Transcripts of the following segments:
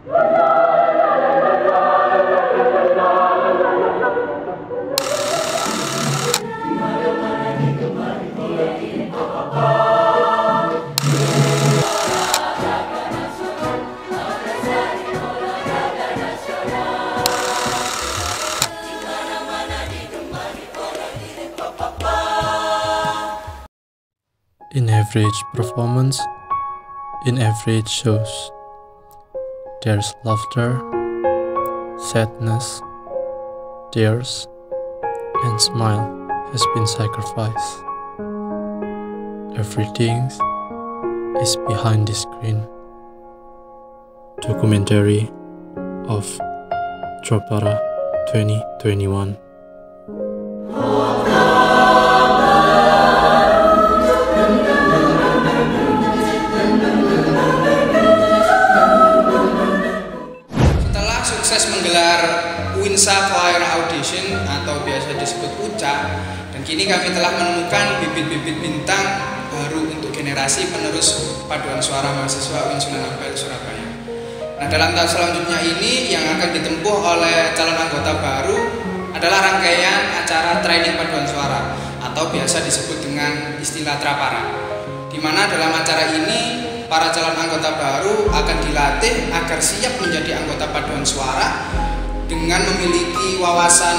In average performance, in average shows, there's laughter, sadness, tears, and smile has been sacrificed. Everything is behind the screen. Documentary of Trapara 2021. Sukses menggelar Winsa Choir Audition atau biasa disebut UCA, dan kini kami telah menemukan bibit-bibit bintang baru untuk generasi penerus paduan suara mahasiswa UIN Sunan Ampel Surabaya. Nah, dalam tahap selanjutnya ini yang akan ditempuh oleh calon anggota baru adalah rangkaian acara training paduan suara atau biasa disebut dengan istilah Trapara, di mana dalam acara ini para calon anggota baru akan dilatih agar siap menjadi anggota paduan suara dengan memiliki wawasan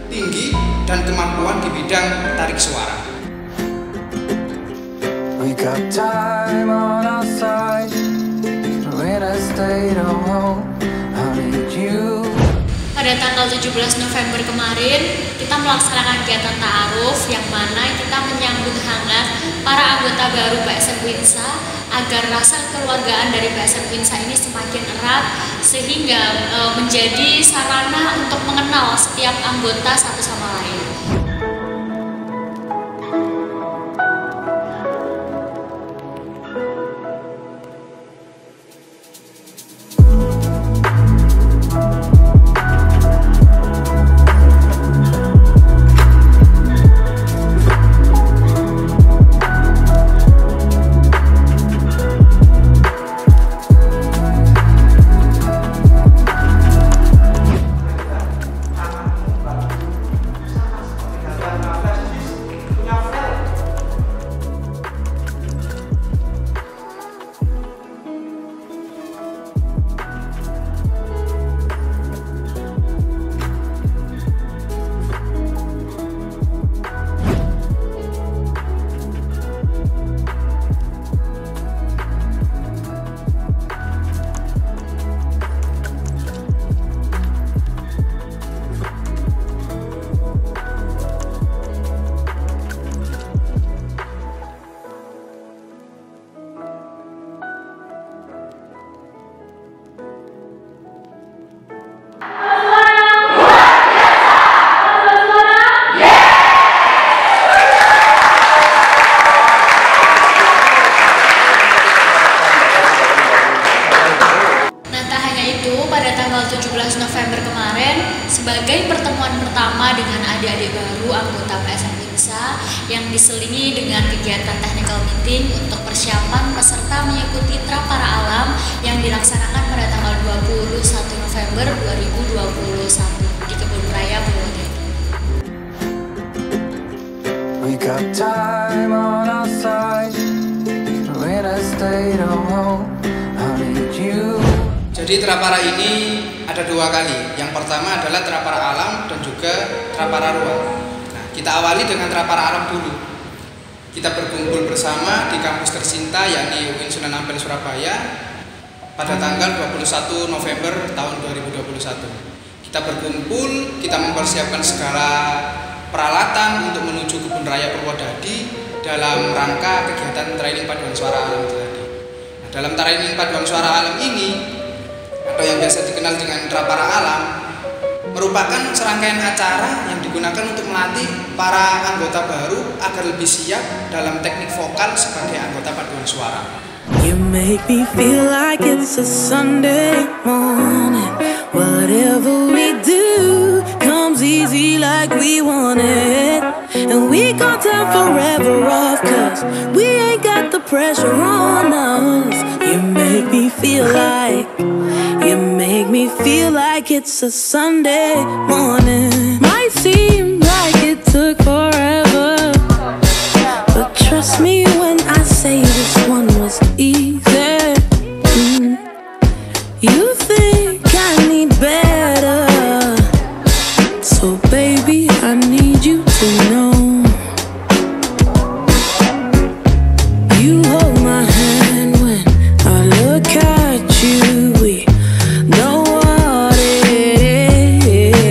tinggi dan kemampuan di bidang tarik suara. We got time on our side. When I stayed home, I need you. Pada tanggal 17 November kemarin, kita melaksanakan kegiatan ta'aruf yang mana kita menyambut hangat para anggota baru PSM Winsa agar rasa kekeluargaan dari PSM Winsa ini semakin erat sehingga menjadi sarana untuk mengenal setiap anggota satu sama lain. Pada tanggal 17 November kemarin, sebagai pertemuan pertama dengan adik-adik baru anggota PSM Winsa yang diselingi dengan kegiatan technical meeting untuk persiapan peserta mengikuti Trapara Alam yang dilaksanakan pada tanggal 21 November 2021 di Kebun Raya Purwodadi. We got time on our side. When I stayed home, I need you. Jadi Trapara ini ada dua kali. Yang pertama adalah Trapara Alam dan juga Trapara Ruang. Nah, kita awali dengan Trapara Alam dulu. Kita berkumpul bersama di kampus tercinta yakni UIN Sunan Ampel Surabaya pada tanggal 21 November tahun 2021. Kita berkumpul, kita mempersiapkan segala peralatan untuk menuju Kebun Raya Purwodadi dalam rangka kegiatan training paduan suara alam tadi. Nah, dalam training paduan suara alam ini atau yang biasa dikenal dengan Trapara Alam merupakan serangkaian acara yang digunakan untuk melatih para anggota baru agar lebih siap dalam teknik vokal sebagai anggota paduan suara. You make me feel like it's a Sunday morning. Whatever we do comes easy like we want it. And we got time forever off, cause we ain't got the pressure on us. You make me feel like, you me feel like it's a Sunday morning. Might seem like it took forever, but trust me when I say this one was easy. You think I need better, so baby, I need you to know. You hold my hand when I look at you. We know what it is.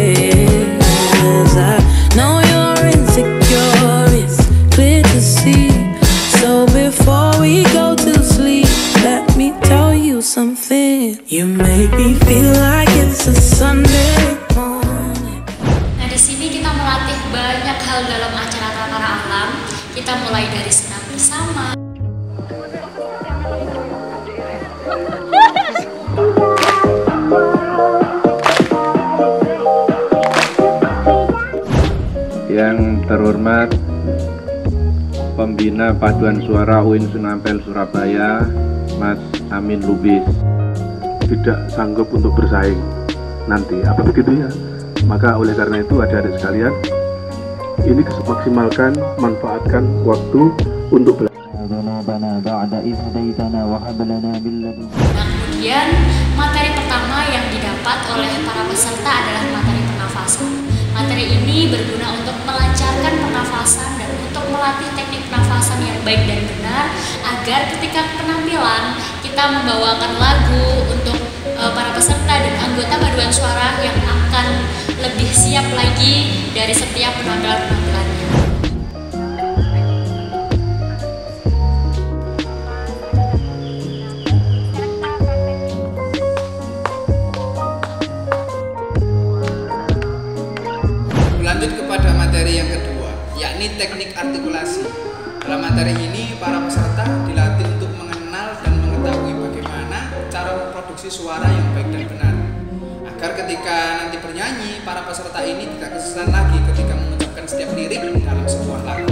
I know you're insecure, it's clear to see. So before we go to sleep, let me tell you something. You make me feel like it's a Sunday morning. Nah, di sini kita melatih banyak hal dalam acara Tratara Alam. Kita mulai dari senam bersama. Yang terhormat Pembina Paduan Suara UIN Sunampel Surabaya, Mas Amin Lubis, tidak sanggup untuk bersaing nanti, apa begitu ya? Maka oleh karena itu adik-adik sekalian, ini maksimalkan, manfaatkan waktu untuk belajar. Nah, kemudian materi pertama yang didapat oleh para peserta adalah materi pernafasan. Materi ini berguna untuk melancarkan pernafasan dan untuk melatih teknik pernafasan yang baik dan benar, agar ketika penampilan kita membawakan lagu untuk para peserta dan anggota paduan suara yang akan lebih siap lagi dari setiap penampilan-penampilannya. Lanjut kepada materi yang kedua, yakni teknik artikulasi. Dalam materi ini, para peserta dilatih untuk mengenal dan mengetahui bagaimana cara memproduksi suara yang baik dan benar, agar ketika nanti bernyanyi, para peserta ini tidak kesusahan lagi ketika mengucapkan setiap lirik dalam sebuah lagu.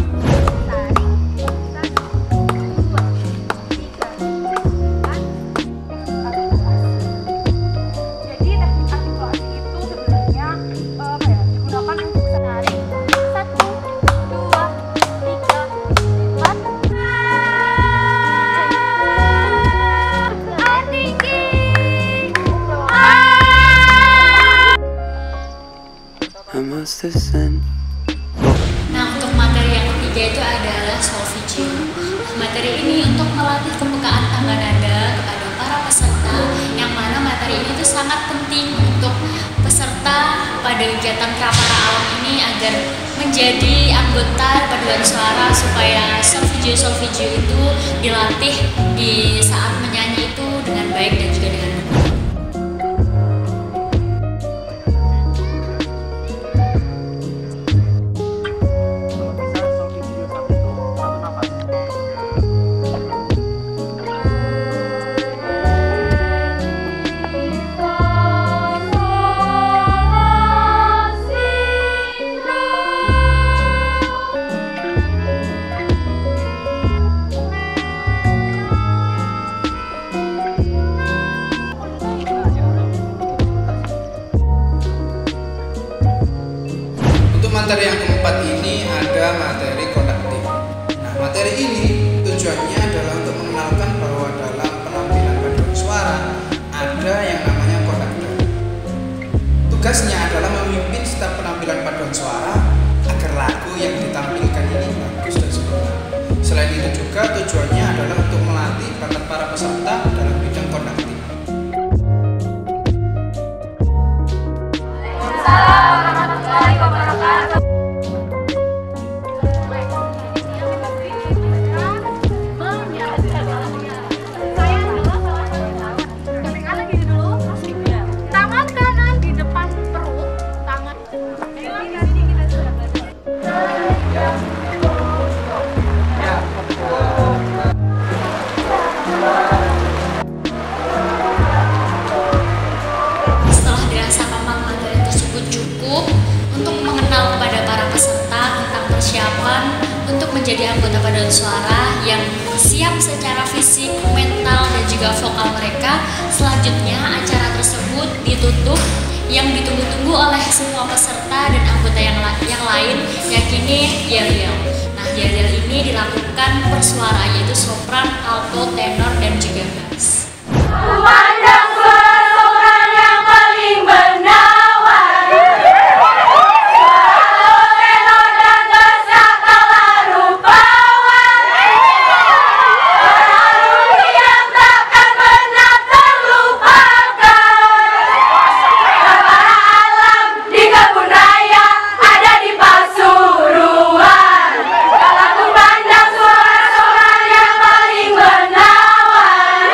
Nah, untuk materi yang ketiga itu adalah solfeggio. Materi ini untuk melatih kepekaan tangga nada kepada para peserta, yang mana materi ini itu sangat penting untuk peserta pada kegiatan Tratara Alam ini agar menjadi anggota paduan suara, supaya solfeggio itu dilatih di saat menyanyi itu dengan baik dan juga dengan benar. Materi yang keempat ini ada materi konduktif. Nah, materi ini tujuannya adalah untuk mengenalkan bahwa dalam penampilan paduan suara ada yang namanya konduktor. Tugasnya adalah memimpin setiap penampilan paduan suara agar lagu yang ditampilkan ini bagus dan sempurna. Selain itu juga tujuannya adalah untuk melatih bakat para peserta dalam bidang konduktif. Untuk menjadi anggota paduan suara yang siap secara fisik, mental, dan juga juga vokal mereka. Selanjutnya acara tersebut ditutup yang ditunggu-tunggu oleh semua peserta dan anggota yang lain, yakini yel-yel. Nah, yel-yel ini dilakukan per suara, yaitu sopran, alto, tenor, dan juga bass. Memandang suara sopran yang paling menawan, suara tenor dan bass tak kalah rupawan, suara harmoni yang takkan pernah terlupakan. Para alam di kebun raya ada di Pasuruan. Kalau ku pandang suara sopran yang paling menawan,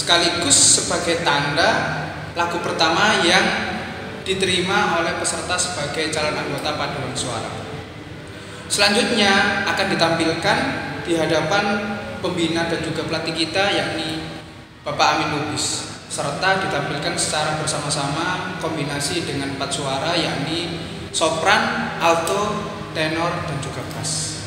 sekaligus sebagai tanda lagu pertama yang diterima oleh peserta sebagai calon anggota paduan suara. Selanjutnya akan ditampilkan di hadapan pembina dan juga pelatih kita, yakni Bapak Amin Lubis, serta ditampilkan secara bersama-sama kombinasi dengan 4 suara, yakni sopran, alto, tenor, dan juga bass.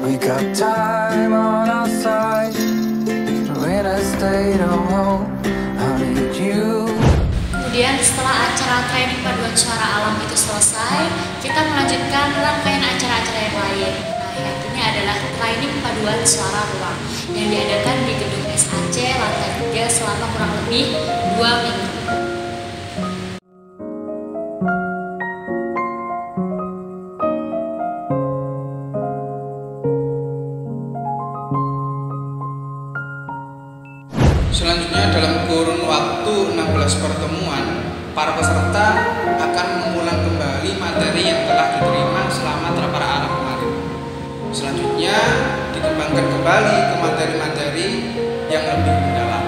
We got time on our side, but when I stayed home, I need you. Kemudian setelah acara training paduan suara alam itu selesai, kita melanjutkan rangkaian acara-acara yang lain. Nah, yang ini adalah training paduan suara ruang yang diadakan di gedung SAC lantai 3 selama kurang lebih 2 minggu. Selanjutnya dalam kurun waktu 16 pertemuan, para peserta akan mengulang kembali materi yang telah diterima selama Trapara Alam kemarin. Selanjutnya dikembangkan kembali ke materi-materi yang lebih mendalam.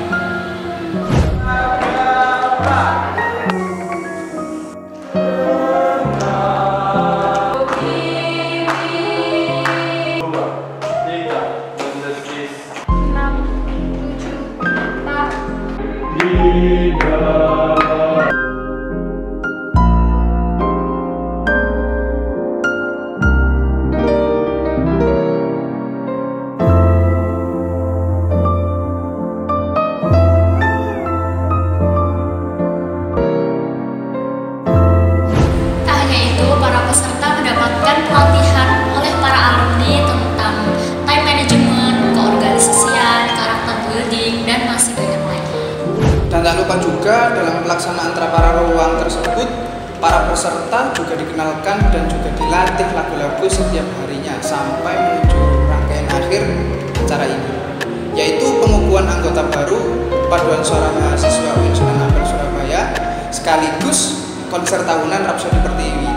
Dan tak lupa juga dalam pelaksanaan Trapara Ruang tersebut, para peserta juga dikenalkan dan juga dilatih lagu-lagu setiap harinya sampai menuju rangkaian akhir acara ini, yaitu pengukuhan anggota baru Paduan Suara Mahasiswa UIN Sunan Ampel Surabaya sekaligus konser tahunan Rhapsody Pertiwi.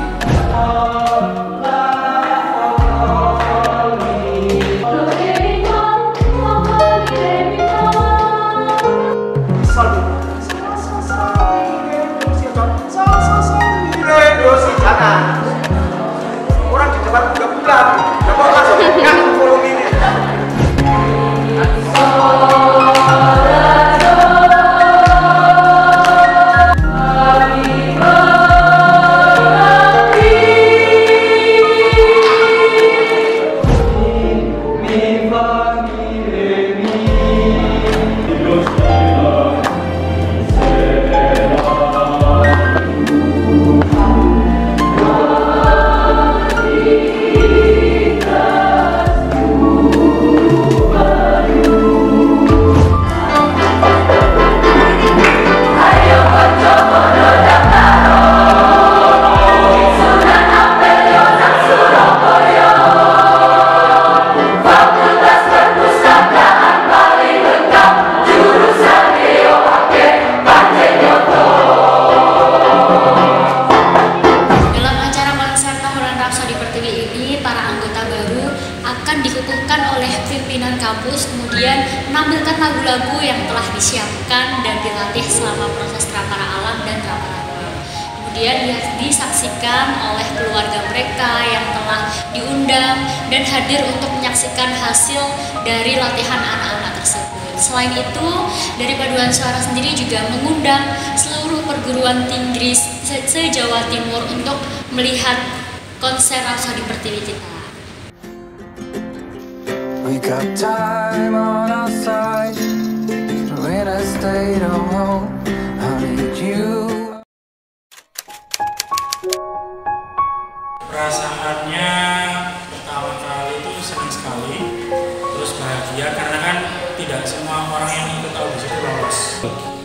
Orang di depan juga pulang, nggak mau masuk, nggak follow ini. Kemudian menampilkan lagu-lagu yang telah disiapkan dan dilatih selama proses Trapara Alam dan Trapara Ruang. Kemudian disaksikan oleh keluarga mereka yang telah diundang dan hadir untuk menyaksikan hasil dari latihan anak-anak tersebut. Selain itu, dari Paduan Suara sendiri juga mengundang seluruh perguruan tinggi se-Jawa Timur untuk melihat konser Rhapsody Pertiwi kita. We got time on our side. When I stayed home, I need you. Perasaannya pertama kali itu senang sekali, terus bahagia karena kan tidak semua orang yang ikut audisi itu lolos.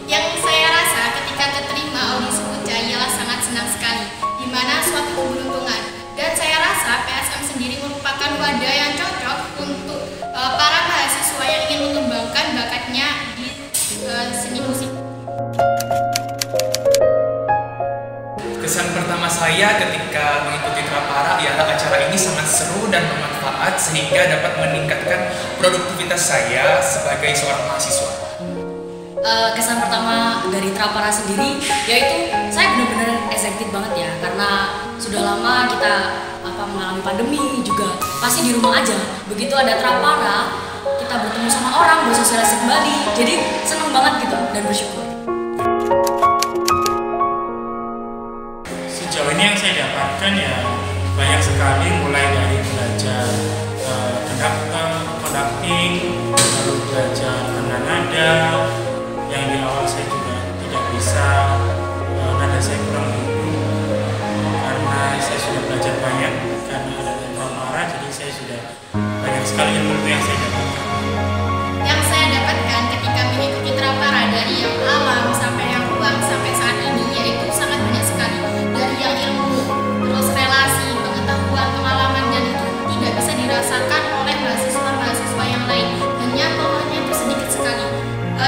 Yang saya rasa ketika keterima audisi UCA ialah sangat senang sekali, di mana suatu keberuntungan. Dan saya rasa PSM sendiri merupakan wadah yang cocok untuk para mahasiswa yang ingin mengembangkan bakatnya di seni musik. Kesan pertama saya ketika mengikuti Trapara ialah acara ini sangat seru dan bermanfaat sehingga dapat meningkatkan produktivitas saya sebagai seorang mahasiswa. Kesan pertama dari Trapara sendiri yaitu saya benar-benar excited banget ya, karena sudah lama kita mengalami pandemi juga pasti di rumah aja. Begitu ada Trapara, kita bertemu sama orang, bersosialisasi kembali, jadi senang banget gitu dan bersyukur. Sejauh ini yang saya dapatkan ya banyak sekali, mulai dari belajar conducting, lalu belajar nada yang di awal saya juga tidak bisa, nada saya kurang begitu karena saya sudah belajar banyak karena ada Trapara, jadi saya sudah banyak sekali ilmu yang saya dapatkan. Yang saya dapatkan ketika mengikuti Trapara dari yang alam sampai yang ruang sampai saat ini yaitu sangat banyak sekali. Dari yang ilmu, terus relasi, pengetahuan, pengalaman, dan itu tidak bisa dirasakan oleh mahasiswa-mahasiswa yang lain. Hanya bawahnya itu sedikit sekali.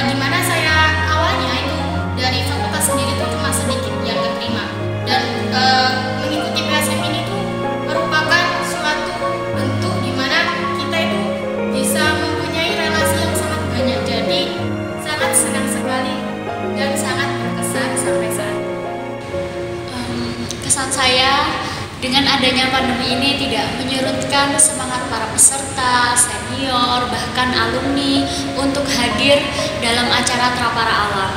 Dimana saya awalnya itu dari fakultas sendiri itu cuma sedikit yang keterima. Dan mengikuti PSM ini tuh merupakan suatu bentuk dimana kita itu bisa mempunyai relasi yang sangat banyak. Jadi sangat senang sekali dan sangat berkesan sampai saat ini. Kesan saya dengan adanya pandemi ini tidak menyurutkan semangat para peserta, senior, bahkan alumni untuk hadir dalam acara Trapara Alam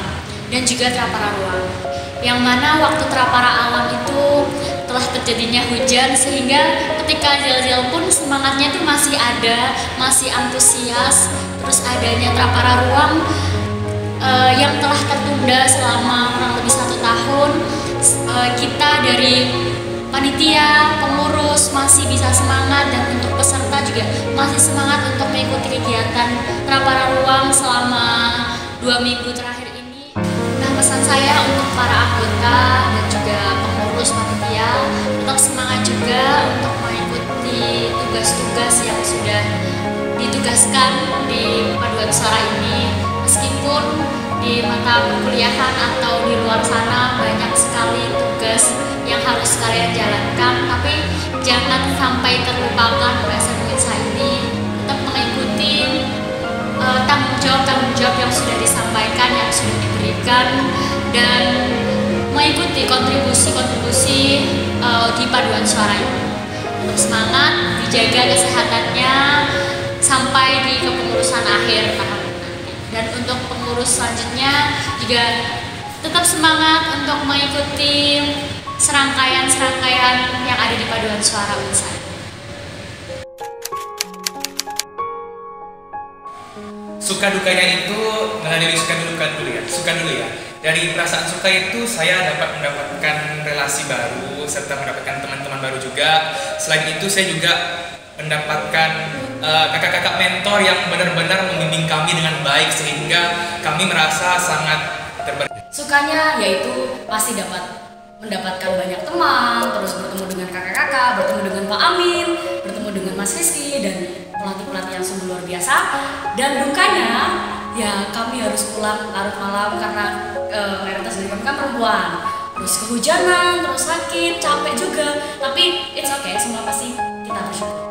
dan juga Trapara Ruang. Yang mana waktu Trapara Alam itu telah terjadinya hujan sehingga ketika jel-jel pun semangatnya itu masih ada, masih antusias. Terus adanya Trapara Ruang yang telah tertunda selama kurang lebih 1 tahun, kita dari panitia, pengurus masih bisa semangat, dan untuk peserta juga masih semangat untuk mengikuti kegiatan Trapara Ruang selama 2 minggu terakhir ini. Nah, pesan saya untuk para anggota dan juga pengurus panitia tetap semangat juga untuk mengikuti tugas-tugas yang sudah ditugaskan di paduan suara ini, meskipun di mata perkuliahan atau di luar sana banyak sekali tugas yang harus kalian jalankan, tapi jangan sampai terlupakan PSM Winsa ini tetap mengikuti tanggung jawab yang sudah disampaikan, yang sudah diberikan, dan mengikuti kontribusi di paduan suara ini. Tetap semangat, dijaga kesehatannya sampai di kepengurusan akhir tahun nanti. Dan untuk pengurus selanjutnya juga tetap semangat untuk mengikuti serangkaian yang ada di paduan suara Winsa. Suka dukanya itu, dari suka dulu ya. Dari perasaan suka itu saya dapat mendapatkan relasi baru serta mendapatkan teman-teman baru juga. Selain itu saya juga mendapatkan kakak-kakak mentor yang benar-benar membimbing kami dengan baik sehingga kami merasa sangat terberkati. Sukanya yaitu pasti mendapatkan banyak teman, terus bertemu dengan kakak-kakak, bertemu dengan Pak Amin, bertemu dengan Mas Rizky dan pelatih-pelatih yang sungguh luar biasa. Dan dukanya ya kami harus pulang larut malam karena mayoritas dari kami kan perempuan, terus kehujanan, terus sakit, capek juga, tapi it's okay, semua pasti kita bersyukur.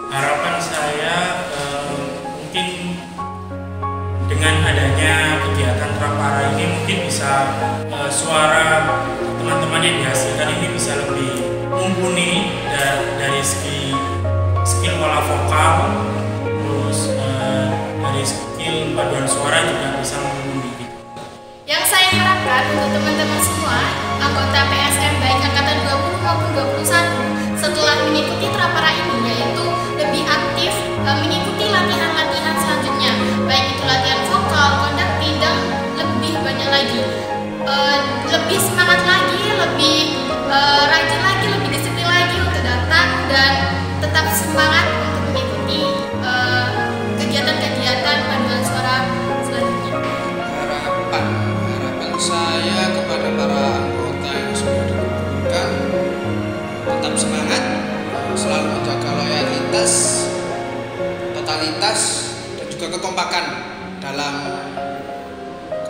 Harapan saya mungkin dengan adanya kegiatan Trapara ini mungkin bisa suara teman-teman yang dihasilkan ini bisa lebih mumpuni dari segi skill olah vokal, terus dari skill paduan suara juga bisa mumpuni. Yang saya harapkan untuk teman-teman semua anggota PSM baik angkatan 20 maupun 21 setelah mengikuti Trapara loyalitas dan juga kekompakan dalam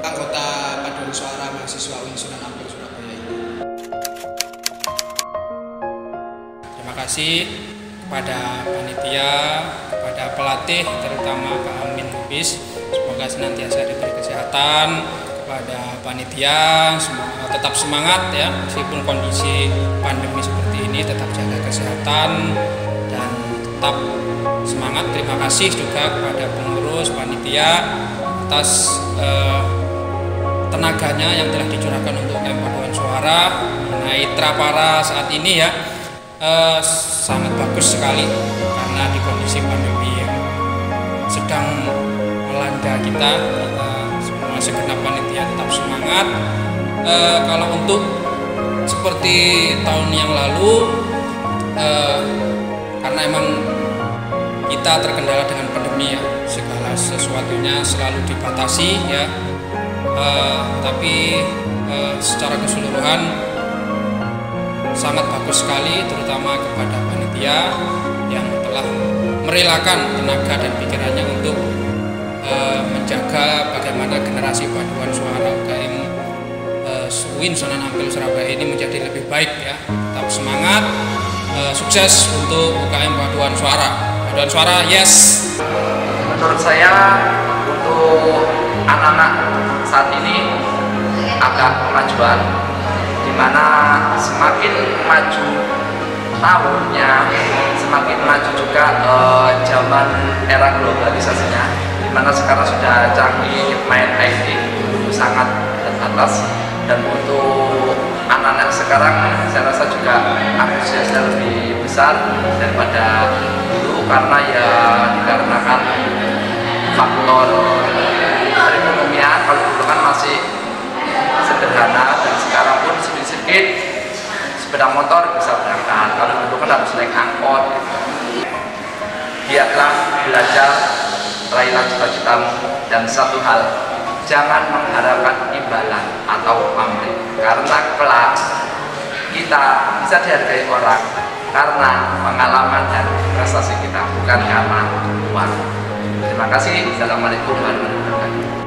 anggota paduan suara mahasiswa UIN Sunan Ampel Surabaya ini. Terima kasih kepada panitia, kepada pelatih, terutama Pak Amin Lubis. Semoga senantiasa diberi kesehatan. Kepada panitia, tetap semangat ya, meskipun kondisi pandemi seperti ini, tetap jaga kesehatan dan tetap semangat. Terima kasih juga kepada pengurus panitia atas tenaganya yang telah dicurahkan untuk UKM Paduan Suara mengenai Trapara saat ini ya. Sangat bagus sekali karena di kondisi pandemi yang sedang melanda kita semua segenap panitia tetap semangat. Kalau untuk seperti tahun yang lalu, karena emang kita terkendala dengan pandemi ya, segala sesuatunya selalu dibatasi ya, tapi secara keseluruhan sangat bagus sekali, terutama kepada panitia yang telah merelakan tenaga dan pikirannya untuk menjaga bagaimana generasi paduan suara UKM UIN Sunan Ampel Surabaya ini menjadi lebih baik ya. Tetap semangat, sukses untuk UKM Paduan Suara. Paduan Suara, yes. Menurut saya untuk anak-anak saat ini agak kemajuan, dimana semakin maju tahunnya, semakin maju juga zaman era globalisasinya, dimana sekarang sudah canggih main IT sangat terbatas. Dan untuk anak-anak sekarang saya rasa juga antusiasnya lebih besar daripada dulu, karena ya dikarenakan faktor perekonomian. Kalau dulu kan masih sederhana, dan sekarang pun sedikit sepeda motor bisa berangkat. Kalau dulu kan harus naik angkot. Biarlah belajar, raihlah cita-citamu, dan satu hal, jangan mengharapkan imbalan atau pamrih, karena kelak kita bisa dihargai orang karena pengalaman dan prestasi kita, bukan karena uang. Terima kasih. Assalamualaikum warahmatullahi wabarakatuh.